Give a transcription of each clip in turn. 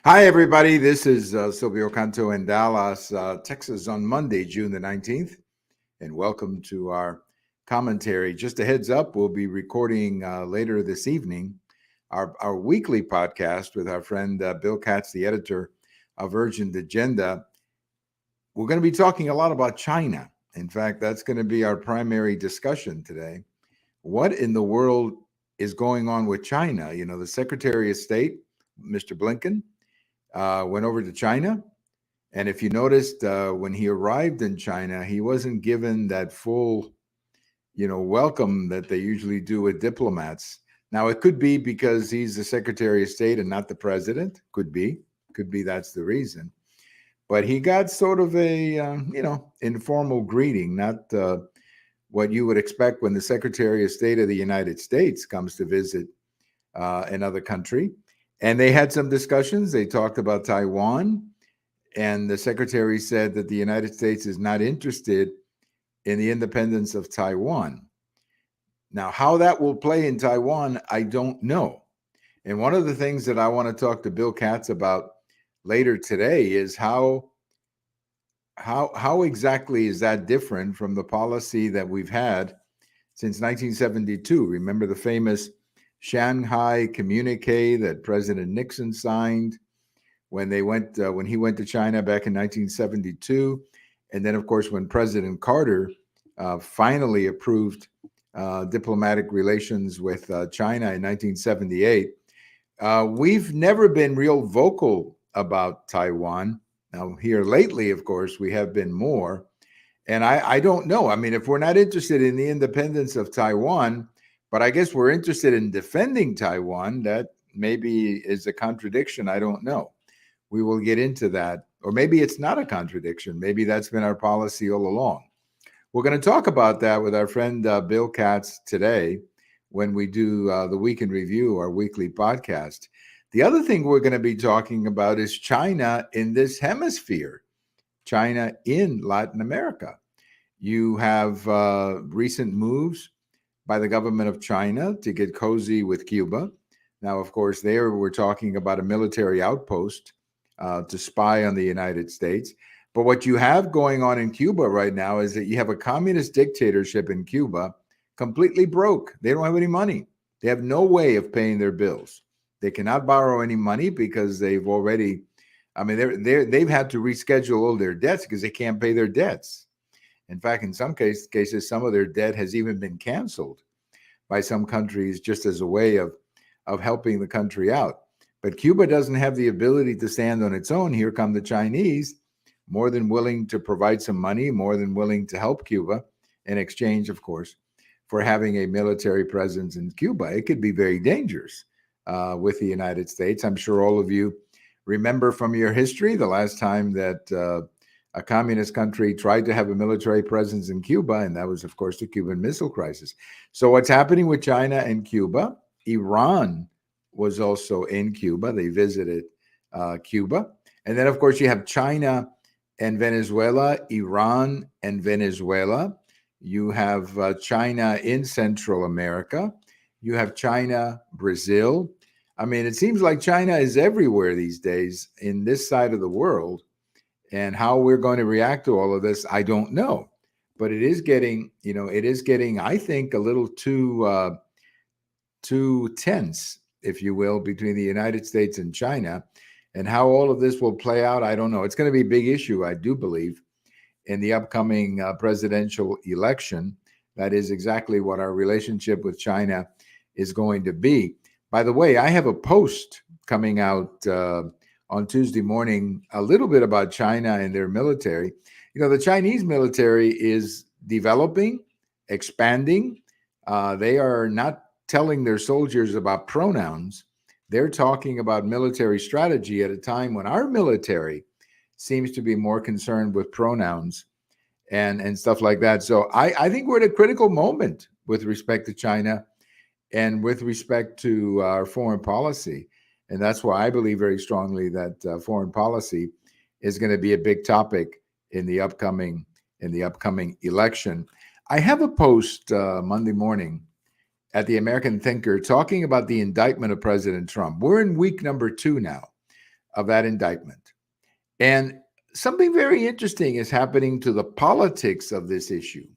Hi, everybody. This is Silvio Canto in Dallas, Texas on Monday, June the 19th. And welcome to our commentary. Just a heads up, we'll be recording later this evening our weekly podcast with our friend Bill Katz, the editor of Urgent Agenda. We're going to be talking a lot about China. In fact, that's going to be our primary discussion today. What in the world is going on with China? You know, the Secretary of State, Mr. Blinken, went over to China. And if you noticed, when he arrived in China, he wasn't given that full, welcome that they usually do with diplomats. Now, it could be because he's the Secretary of State and not the president. Could be that's the reason. But he got sort of a, informal greeting, not what you would expect when the Secretary of State of the United States comes to visit another country. And they had some discussions. They talked about Taiwan, and the secretary said that the United States is not interested in the independence of Taiwan. Now, how that will play in Taiwan, I don't know. And one of the things that I want to talk to Bill Katz about later today is how exactly is that different from the policy that we've had since 1972? Remember the famous Shanghai communique that President Nixon signed when he went to China back in 1972, and then of course when President Carter finally approved diplomatic relations with China in 1978. We've never been real vocal about Taiwan. Now here lately, of course, we have been more, and I don't know. I mean, if we're not interested in the independence of Taiwan, but I guess we're interested in defending Taiwan, that maybe is a contradiction. I don't know. We will get into that. Or maybe it's not a contradiction. Maybe that's been our policy all along. We're going to talk about that with our friend Bill Katz today when we do the Week in Review, our weekly podcast. The other thing we're going to be talking about is China in this hemisphere, China in Latin America. You have recent moves by the government of China to get cozy with Cuba. Now, of course, there we're talking about a military outpost to spy on the United States. But what you have going on in Cuba right now is that you have a communist dictatorship in Cuba, completely broke. They don't have any money. They have no way of paying their bills. They cannot borrow any money because they've already, they've had to reschedule all their debts because they can't pay their debts. In fact, in some cases, some of their debt has even been canceled by some countries just as a way of helping the country out. But Cuba doesn't have the ability to stand on its own. Here come the Chinese, more than willing to provide some money, more than willing to help Cuba in exchange, of course, for having a military presence in Cuba. It could be very dangerous with the United States. I'm sure all of you remember from your history the last time that a communist country tried to have a military presence in Cuba, and that was, of course, the Cuban Missile Crisis. So what's happening with China and Cuba? Iran was also in Cuba. They visited Cuba. And then, of course, you have China and Venezuela, Iran and Venezuela. You have China in Central America. You have China, Brazil. I mean, it seems like China is everywhere these days in this side of the world. And how we're going to react to all of this, I don't know. But it is getting, I think, a little too tense, if you will, between the United States and China. And how all of this will play out, I don't know. It's going to be a big issue, I do believe, in the upcoming presidential election. That is exactly what our relationship with China is going to be. By the way, I have a post coming out on Tuesday morning, a little bit about China and their military. You know, the Chinese military is developing, expanding. They are not telling their soldiers about pronouns. They're talking about military strategy at a time when our military seems to be more concerned with pronouns and stuff like that. So I think we're at a critical moment with respect to China and with respect to our foreign policy. And that's why I believe very strongly that foreign policy is going to be a big topic in the upcoming election. I have a post Monday morning at the American Thinker talking about the indictment of President Trump. We're in week number 2 now. of that indictment. And something very interesting is happening to the politics of this issue.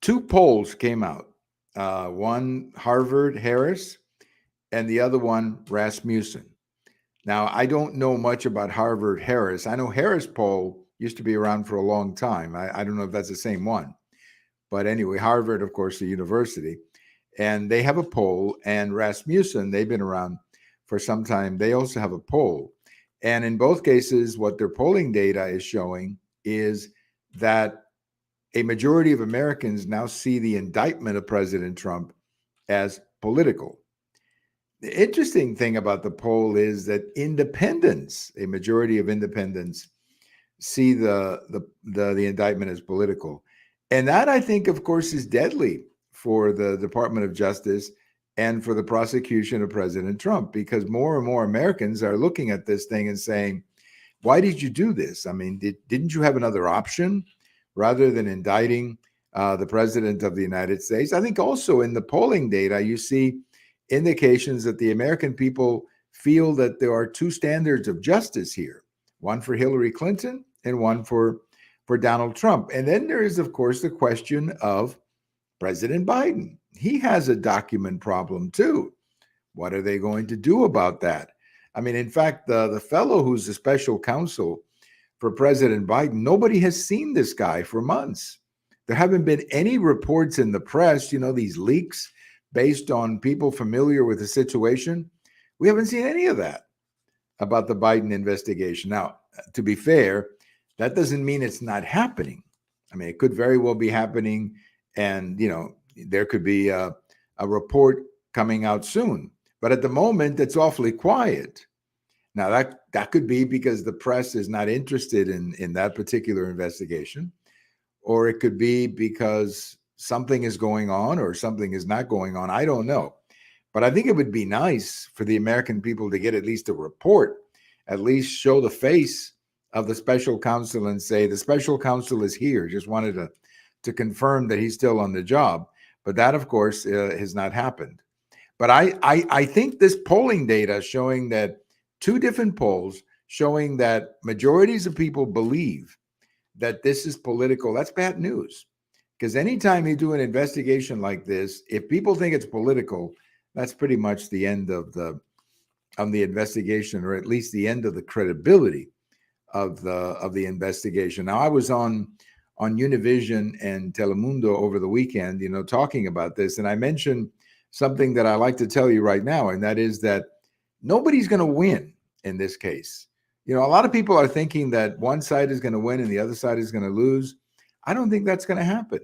Two polls came out, one Harvard Harris and the other one Rasmussen. Now, I don't know much about Harvard Harris. I know Harris poll used to be around for a long time. I don't know if that's the same one. But anyway, Harvard, of course, the university. And they have a poll. And Rasmussen, they've been around for some time. They also have a poll. And in both cases, what their polling data is showing is that a majority of Americans now see the indictment of President Trump as political. The interesting thing about the poll is that independents, a majority of independents, see the indictment as political. And that, I think, of course, is deadly for the Department of Justice and for the prosecution of President Trump, because more and more Americans are looking at this thing and saying, why did you do this? I mean, didn't you have another option rather than indicting the President of the United States? I think also in the polling data, you see indications that the American people feel that there are two standards of justice here, one for Hillary Clinton and one for Donald Trump. And then there is, of course, the question of President Biden. He has a document problem too. What are they going to do about that? I mean, in fact, the fellow who's the special counsel for President Biden, nobody has seen this guy for months. There haven't been any reports in the press, these leaks based on people familiar with the situation. We haven't seen any of that about the Biden investigation. Now, to be fair, that doesn't mean it's not happening. I mean, it could very well be happening, and there could be a report coming out soon. But at the moment, it's awfully quiet. Now, that could be because the press is not interested in that particular investigation, or it could be because something is going on or something is not going on. I don't know. But I think it would be nice for the American people to get at least a report, at least show the face of the special counsel and say, the special counsel is here. Just wanted to confirm that he's still on the job. But that, of course, has not happened. But I think this polling data showing that two different polls showing that majorities of people believe that this is political, that's bad news. Because anytime you do an investigation like this, if people think it's political, that's pretty much the end of the investigation, or at least the end of the credibility of the investigation. Now, I was on Univision and Telemundo over the weekend, talking about this, and I mentioned something that I like to tell you right now, and that is that nobody's going to win in this case. A lot of people are thinking that one side is going to win and the other side is going to lose. I don't think that's going to happen.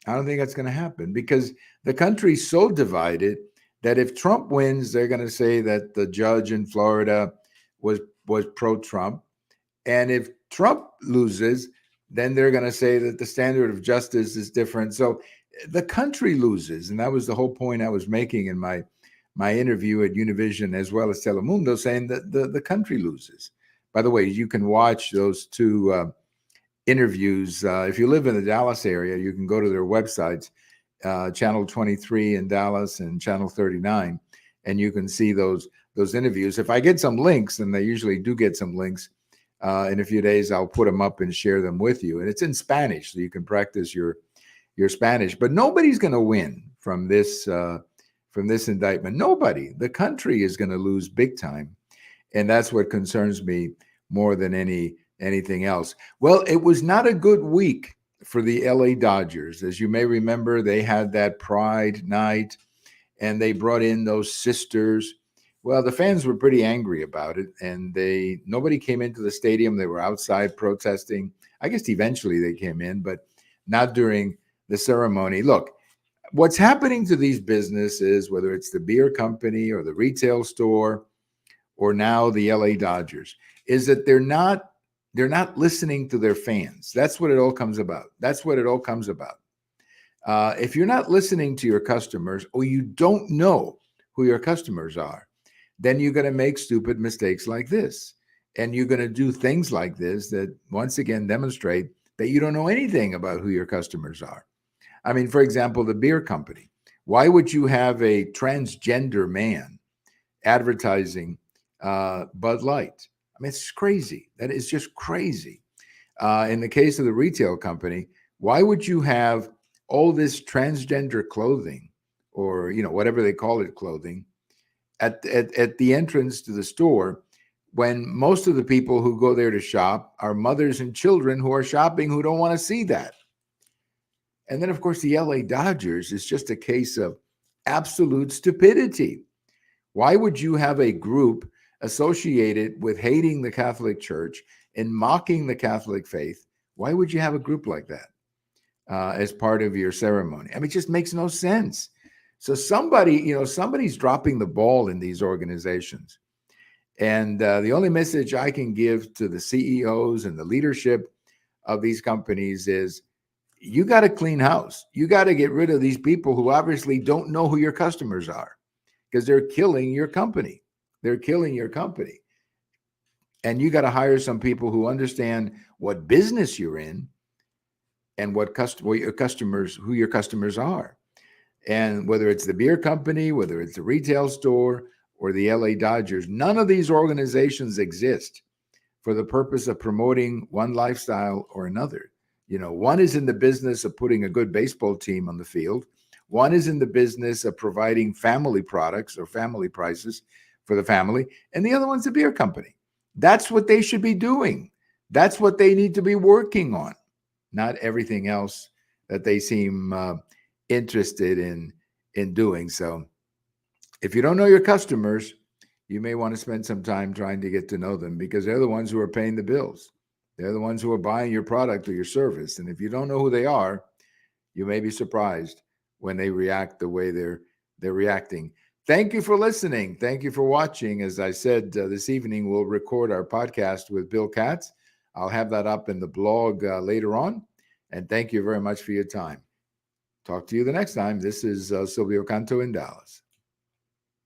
I don't think that's going to happen because the country's so divided that if Trump wins, they're going to say that the judge in Florida was pro-Trump. And if Trump loses, then they're going to say that the standard of justice is different. So the country loses. And that was the whole point I was making in my interview at Univision as well as Telemundo, saying that the country loses. By the way, you can watch those two interviews. If you live in the Dallas area, you can go to their websites, Channel 23 in Dallas and Channel 39, and you can see those interviews. If I get some links, and I usually do get some links, in a few days, I'll put them up and share them with you. And it's in Spanish, so you can practice your Spanish. But nobody's going to win from this indictment. Nobody. The country is going to lose big time, and that's what concerns me more than anything else. Well, it was not a good week for the LA Dodgers. As you may remember, they had that Pride night, and they brought in those sisters. Well, the fans were pretty angry about it, and nobody came into the stadium. They were outside protesting. I guess eventually they came in, but not during the ceremony. Look, what's happening to these businesses, whether it's the beer company or the retail store or now the LA Dodgers, is that they're not listening to their fans. That's what it all comes about. If you're not listening to your customers, or you don't know who your customers are, then you're going to make stupid mistakes like this. And you're going to do things like this that once again demonstrate that you don't know anything about who your customers are. I mean, for example, the beer company. Why would you have a transgender man advertising Bud Light. I mean, it's crazy. That is just crazy. In the case of the retail company, why would you have all this transgender clothing, or whatever they call it, clothing, at the entrance to the store, when most of the people who go there to shop are mothers and children who are shopping who don't want to see that? And then, of course, the LA Dodgers is just a case of absolute stupidity. Why would you have a group associated with hating the Catholic Church and mocking the Catholic faith? Why would you have a group like that as part of your ceremony? I mean, it just makes no sense. So somebody's dropping the ball in these organizations. And the only message I can give to the CEOs and the leadership of these companies is, you got to clean house. You got to get rid of these people who obviously don't know who your customers are, because they're killing your company. They're killing your company. And you got to hire some people who understand what business you're in and who your customers are. And whether it's the beer company, whether it's the retail store, or the LA Dodgers, none of these organizations exist for the purpose of promoting one lifestyle or another. One is in the business of putting a good baseball team on the field. One is in the business of providing family products or family prices for the family. And the other one's a beer company. That's what they should be doing. That's what they need to be working on, not everything else that they seem interested in doing. So if you don't know your customers, you may want to spend some time trying to get to know them, because they're the ones who are paying the bills. They're the ones who are buying your product or your service. And if you don't know who they are, you may be surprised when they react the way they're reacting. Thank you for listening. Thank you for watching. As I said, this evening we'll record our podcast with Bill Katz. I'll have that up in the blog later on. And thank you very much for your time. Talk to you the next time. This is Silvio Canto in Dallas.